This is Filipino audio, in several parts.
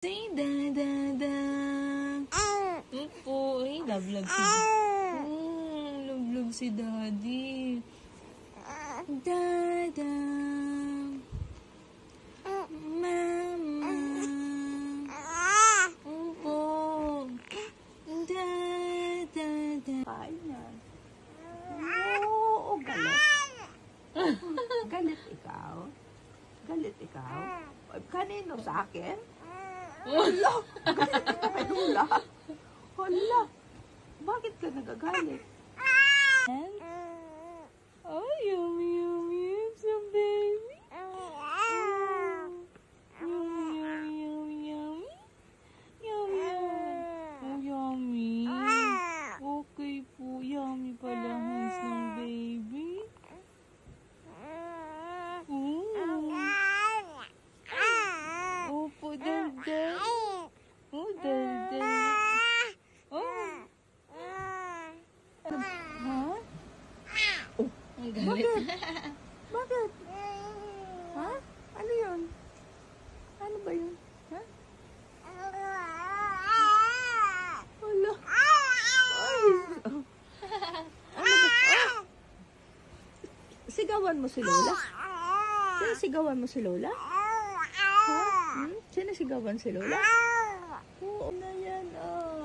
Say da da da. Opo, ay, love si love si Daddy. Da da. Mama. Opo. Da da da. Kain yan. Oo, galit. Galit ikaw? Galit ikaw? Kanino, sa akin? Hala! Galit ka kay Lola? Hala! Bakit ka nagagalit? Oh, yummy, yummy. It's a baby. Yummy, yummy, yummy. Yummy, oh, yummy. Okay po, yummy pala hands ng baby. Opo, daldal. Oh, daldal. Oh. Ha? Oh, Ang galit. bakit? Ha? Ano yun? Ano ba yun? Ha? Hala! Ay! Ano ba? Oh! Sigawan mo si Lola? Sigawan mo si Lola? Ha? Sinasigawan si Lola? Oo na yan, oo.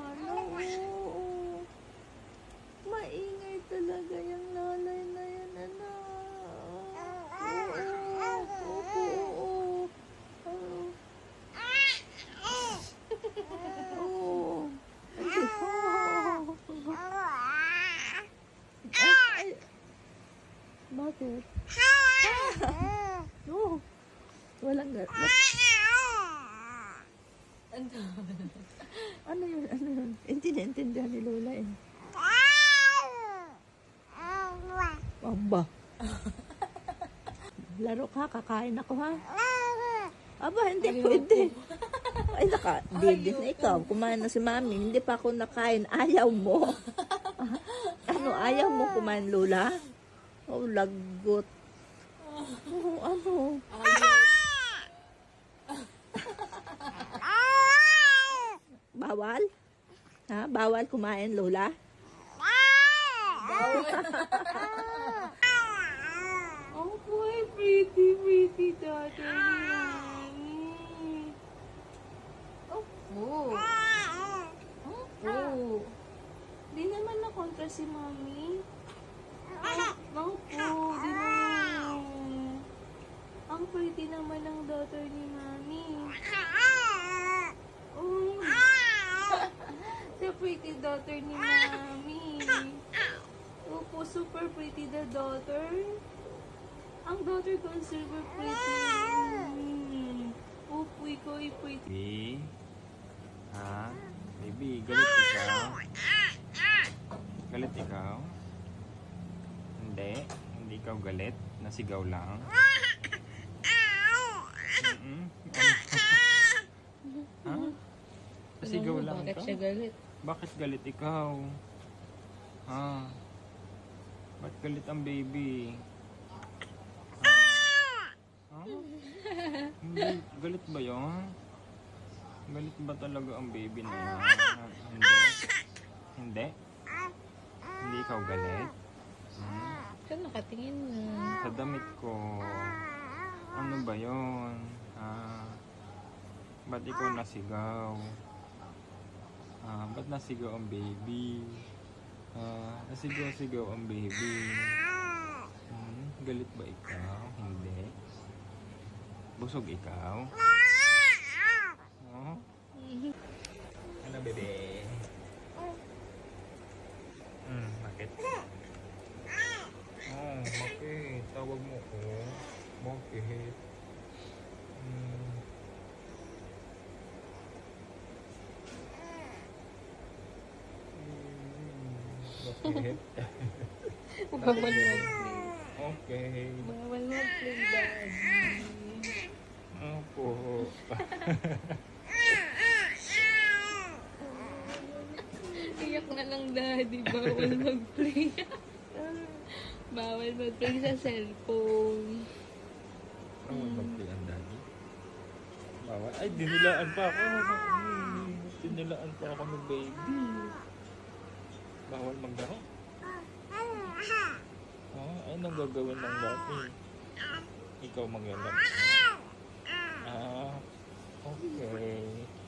Maingay talaga yung lalay na yan, Oo. Ay. Bakit? Oo. Walang Ano yun? Intindihan ni Lola eh. Aba. Laro ka, kakain ako ha. Aba, hindi pwede. Ay, baby na ikaw. Kumain na si Mami. Hindi pa ako nakain. Ayaw mo. Ano, ayaw mo kumain, Lola? Oh, lagot. Oh, ano? Bawal? Ha? Bawal kumain, Lola? Bawal. Oh boy, pretty daughter ni Mami. Opo. Di naman na-kontra si Mami. Opo, di naman. Ang pretty naman ng daughter ni Mami. Oh. The pretty daughter ni Mami. Opo, super pretty the daughter. Ang daughter ko super pretty. Opo, ikaw ay pretty. Baby? Ha? Baby, galit ikaw? Galit ikaw? Hindi? Hindi ikaw galit? Nasigaw lang? Ha? Nasigaw lang Bakit ikaw? siya galit? Bakit galit ikaw? Ha? Ba't galit ang baby? Ha? Hindi, galit ba yun? Galit ba talaga ang baby na yun? Hindi? Hindi? Hindi ikaw galit? Saan nakatingin na? Sa damit ko. Ano ba yun? Ba't ikaw nasigaw? Ba't nasigaw ang baby? Nasigaw-sigaw ang baby. Galit ba ikaw? Hindi. Busog ikaw? Oh? Ano, bebe? Bakit? Oh, bakit? Tawag mo ko. Bakit? Bakit? Bawal mag-play. Okay. Bawal mag-play, Daddy. Opo. Iyak na lang, Daddy. Bawal mag-play. Bawal mag-play sa cellphone. Bawal mag-play ang daddy. Bawal. Ay, Ay, dinilaan pa ako. Dinilaan pa ako ng baby. Bawal maglaro. Ay, anong gagawin ng daddy? Ikaw maglalaro. Okay.